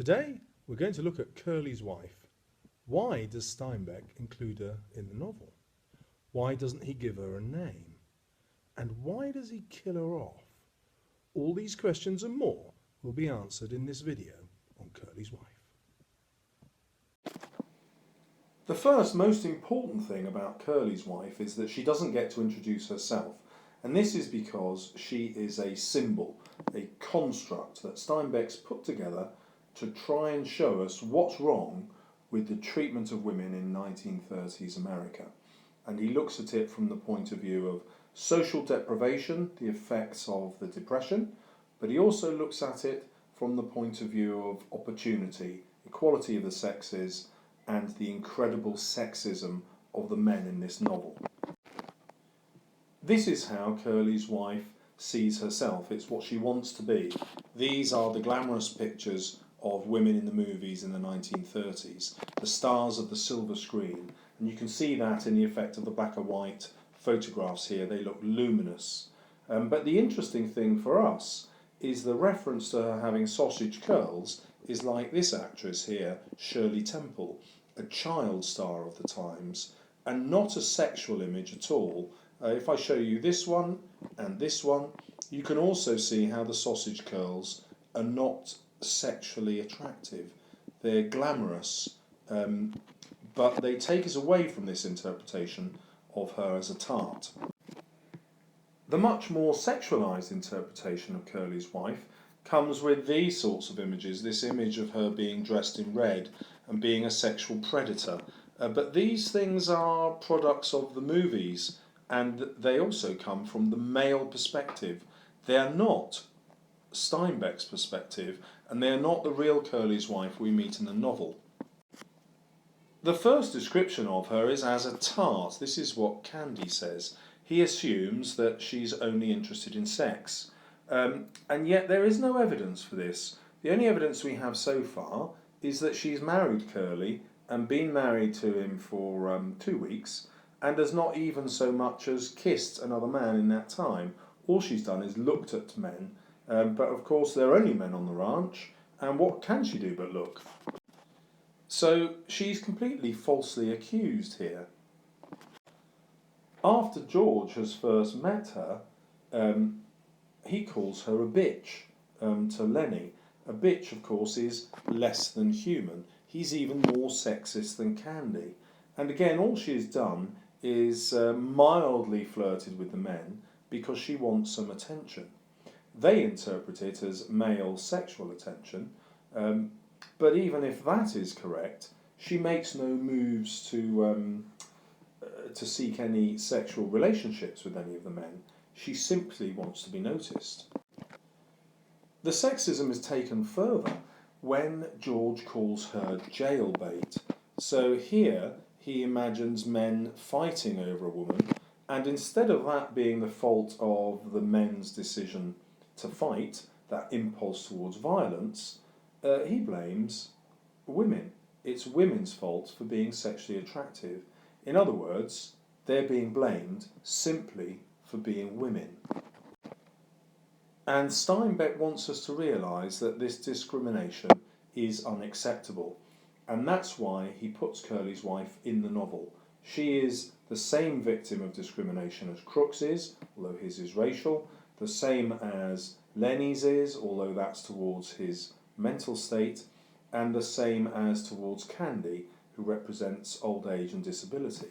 Today we're going to look at Curley's wife. Why does Steinbeck include her in the novel? Why doesn't he give her a name? And why does he kill her off? All these questions and more will be answered in this video on Curley's wife. The first most important thing about Curley's wife is that she doesn't get to introduce herself, and this is because she is a symbol, a construct that Steinbeck's put together to try and show us what's wrong with the treatment of women in 1930s America. And he looks at it from the point of view of social deprivation, the effects of the Depression, but he also looks at it from the point of view of opportunity, equality of the sexes, and the incredible sexism of the men in this novel. This is how Curley's wife sees herself. It's what she wants to be. These are the glamorous pictures of women in the movies in the 1930s, the stars of the silver screen, and you can see that in the effect of the black and white photographs here. They look luminous. But the interesting thing for us is the reference to her having sausage curls is like this actress here, Shirley Temple, a child star of the times, and not a sexual image at all. If I show you this one and this one, you can also see how the sausage curls are not sexually attractive. They're glamorous, but they take us away from this interpretation of her as a tart. The much more sexualised interpretation of Curley's wife comes with these sorts of images, this image of her being dressed in red and being a sexual predator. But these things are products of the movies, and they also come from the male perspective. They are not Steinbeck's perspective, and they are not the real Curley's wife we meet in the novel. The first description of her is as a tart. This is what Candy says. He assumes that she's only interested in sex. And yet there is no evidence for this. The only evidence we have so far is that she's married Curley and been married to him for 2 weeks and has not even so much as kissed another man in that time. All she's done is looked at men, but of course there are only men on the ranch, and what can she do but look? So she's completely falsely accused here. After George has first met her, he calls her a bitch to Lenny. A bitch, of course, is less than human. He's even more sexist than Candy. And again, all she has done is mildly flirted with the men because she wants some attention. They interpret it as male sexual attention, but even if that is correct, she makes no moves to seek any sexual relationships with any of the men. She simply wants to be noticed. The sexism is taken further when George calls her jailbait. So here he imagines men fighting over a woman, and instead of that being the fault of the men's decision to fight, that impulse towards violence, he blames women. It's women's fault for being sexually attractive. In other words, they're being blamed simply for being women. And Steinbeck wants us to realise that this discrimination is unacceptable. And that's why he puts Curley's wife in the novel. She is the same victim of discrimination as Crook's is, although his is racial, the same as Lenny's is, although that's towards his mental state, and the same as towards Candy, who represents old age and disability.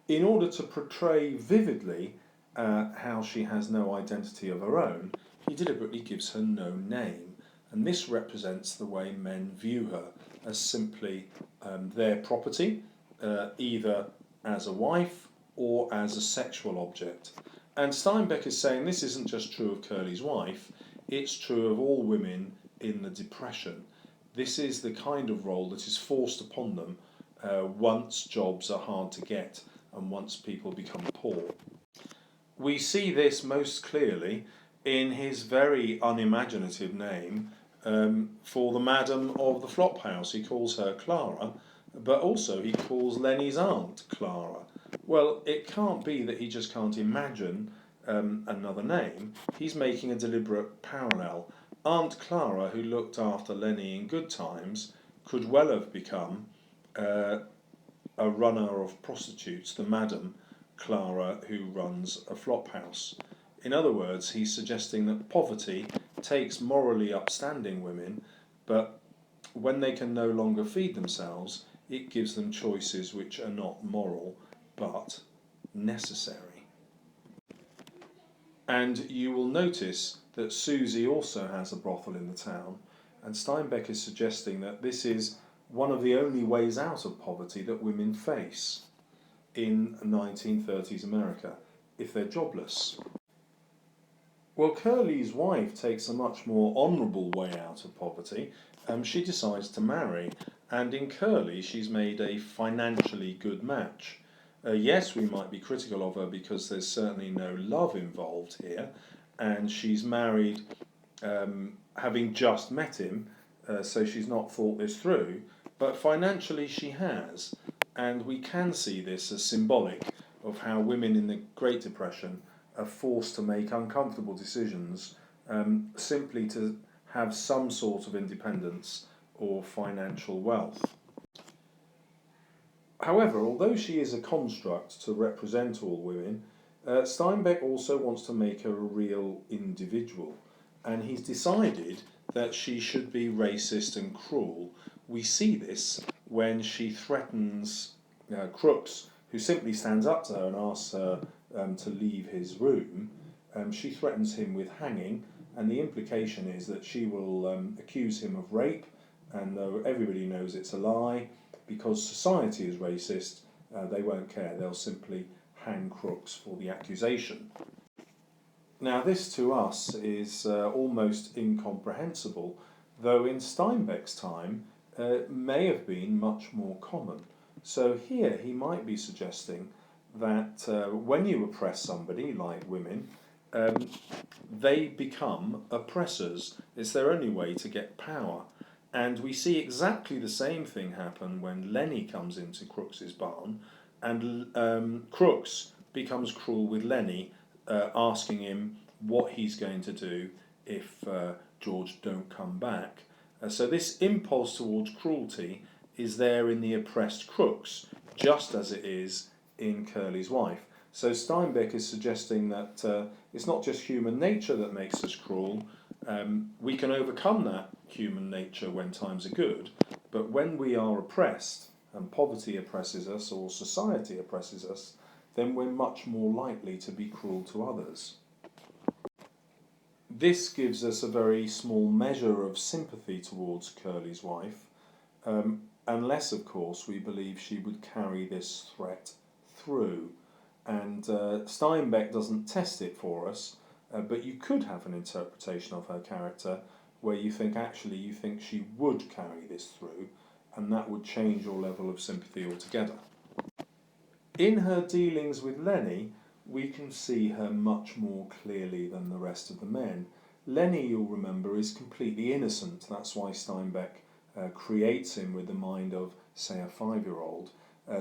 In order to portray vividly how she has no identity of her own, he deliberately gives her no name, and this represents the way men view her, as simply their property, either as a wife or as a sexual object. And Steinbeck is saying this isn't just true of Curley's wife, it's true of all women in the Depression. This is the kind of role that is forced upon them once jobs are hard to get and once people become poor. We see this most clearly in his very unimaginative name for the madam of the Flophouse. He calls her Clara, but also he calls Lenny's aunt Clara. Well, it can't be that he just can't imagine another name. He's making a deliberate parallel. Aunt Clara, who looked after Lenny in good times, could well have become uh, a runner of prostitutes, the Madam Clara who runs a flop house. In other words, he's suggesting that poverty takes morally upstanding women, but when they can no longer feed themselves, it gives them choices which are not moral but necessary. And you will notice that Susie also has a brothel in the town, and Steinbeck is suggesting that this is one of the only ways out of poverty that women face in 1930s America if they're jobless. Well, Curley's wife takes a much more honourable way out of poverty. She decides to marry, and in Curley she's made a financially good match. Yes, we might be critical of her because there's certainly no love involved here, and she's married having just met him, so she's not thought this through, but financially she has, and we can see this as symbolic of how women in the Great Depression are forced to make uncomfortable decisions simply to have some sort of independence or financial wealth. However, although she is a construct to represent all women, Steinbeck also wants to make her a real individual, and he's decided that she should be racist and cruel. We see this when she threatens Crooks, who simply stands up to her and asks her to leave his room. She threatens him with hanging, and the implication is that she will accuse him of rape, and though everybody knows it's a lie, because society is racist, they won't care. They'll simply hang Crooks for the accusation. Now, this to us is almost incomprehensible, though in Steinbeck's time may have been much more common. So here he might be suggesting that when you oppress somebody, like women, they become oppressors. It's their only way to get power. And we see exactly the same thing happen when Lenny comes into Crooks's barn, and Crooks becomes cruel with Lenny, asking him what he's going to do if George don't come back. So this impulse towards cruelty is there in the oppressed Crooks, just as it is in Curley's wife. So Steinbeck is suggesting that it's not just human nature that makes us cruel. We can overcome that human nature when times are good, but when we are oppressed and poverty oppresses us or society oppresses us, then we're much more likely to be cruel to others. This gives us a very small measure of sympathy towards Curley's wife, unless, of course, we believe she would carry this threat through. And Steinbeck doesn't test it for us, but you could have an interpretation of her character where you think she would carry this through, and that would change your level of sympathy altogether. In her dealings with Lenny, we can see her much more clearly than the rest of the men. Lenny, you'll remember, is completely innocent. That's why Steinbeck creates him with the mind of, say, a 5-year-old,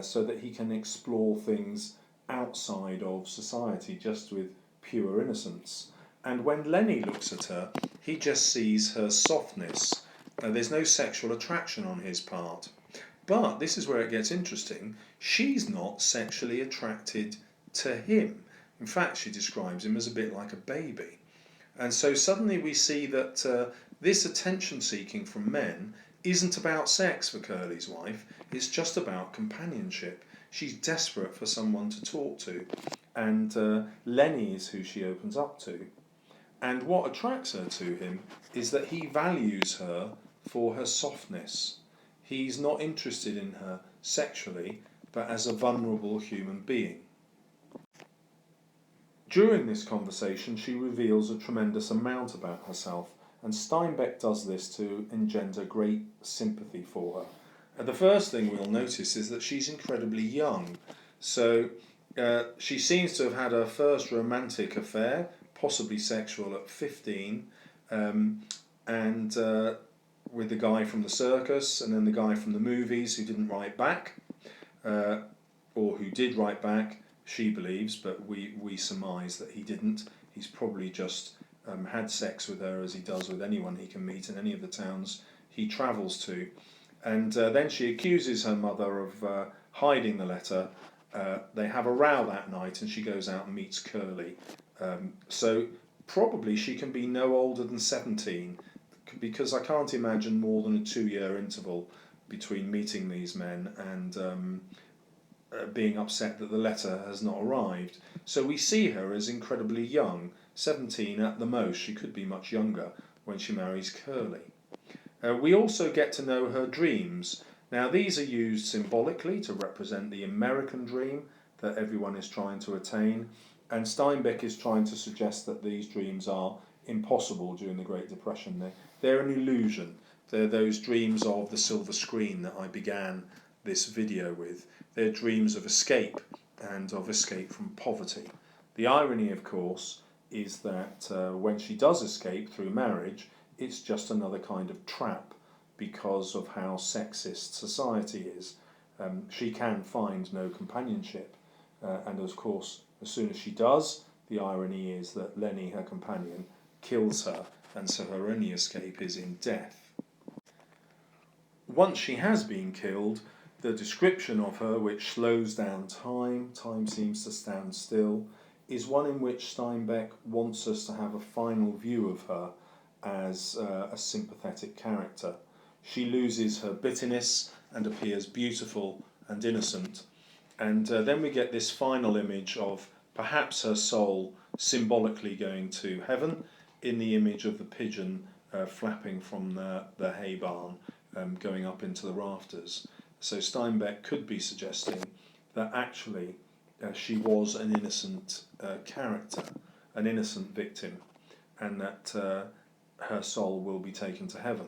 so that he can explore things outside of society just with pure innocence. And when Lenny looks at her, he just sees her softness. There's no sexual attraction on his part. But this is where it gets interesting. She's not sexually attracted to him. In fact, she describes him as a bit like a baby. And so suddenly we see that this attention-seeking from men isn't about sex for Curley's wife, it's just about companionship. She's desperate for someone to talk to, and Lenny is who she opens up to. And what attracts her to him is that he values her for her softness. He's not interested in her sexually, but as a vulnerable human being. During this conversation, she reveals a tremendous amount about herself, and Steinbeck does this to engender great sympathy for her. The first thing we'll notice is that she's incredibly young. So she seems to have had her first romantic affair, possibly sexual, at 15, and with the guy from the circus, and then the guy from the movies who didn't write back, or who did write back, she believes, but we surmise that he didn't. He's probably just had sex with her, as he does with anyone he can meet in any of the towns he travels to. And then she accuses her mother of hiding the letter. They have a row that night, and she goes out and meets Curley. So probably she can be no older than 17, because I can't imagine more than a 2-year interval between meeting these men and being upset that the letter has not arrived. So we see her as incredibly young, 17 at the most. She could be much younger when she marries Curley. We also get to know her dreams. Now, these are used symbolically to represent the American dream that everyone is trying to attain, and Steinbeck is trying to suggest that these dreams are impossible during the Great Depression. They're an illusion. They're those dreams of the silver screen that I began this video with. They're dreams of escape, and of escape from poverty. The irony, of course, is that when she does escape through marriage, it's just another kind of trap because of how sexist society is. She can find no companionship, and of course, as soon as she does, the irony is that Lenny, her companion, kills her, and so her only escape is in death. Once she has been killed, the description of her, which slows down time seems to stand still, is one in which Steinbeck wants us to have a final view of her as a sympathetic character. She loses her bitterness and appears beautiful and innocent, and then we get this final image of perhaps her soul symbolically going to heaven in the image of the pigeon flapping from the hay barn, going up into the rafters. So Steinbeck could be suggesting that actually she was an innocent character, an innocent victim, and that her soul will be taken to heaven.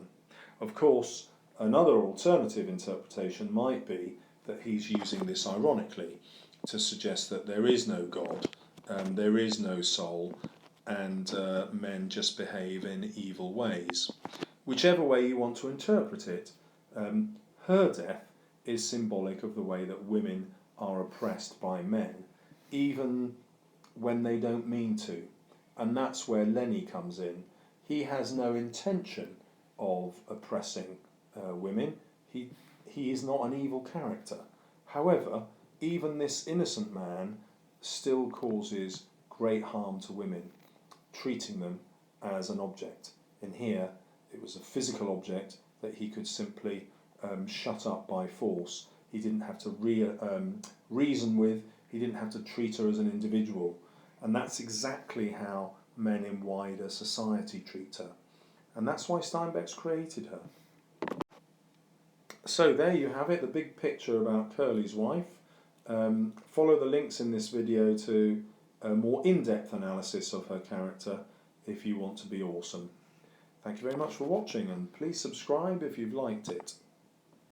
Of course, another alternative interpretation might be that he's using this ironically to suggest that there is no God, there is no soul, and men just behave in evil ways. Whichever way you want to interpret it, her death is symbolic of the way that women are oppressed by men, even when they don't mean to. And that's where Lenny comes in. He has no intention of oppressing women. He is not an evil character. However, even this innocent man still causes great harm to women, treating them as an object. And here, it was a physical object that he could simply shut up by force. He didn't have to reason with, he didn't have to treat her as an individual. And that's exactly how men in wider society treat her. And that's why Steinbeck's created her. So there you have it, the big picture about Curley's wife. Follow the links in this video to a more in-depth analysis of her character if you want to be awesome. Thank you very much for watching, and please subscribe if you've liked it.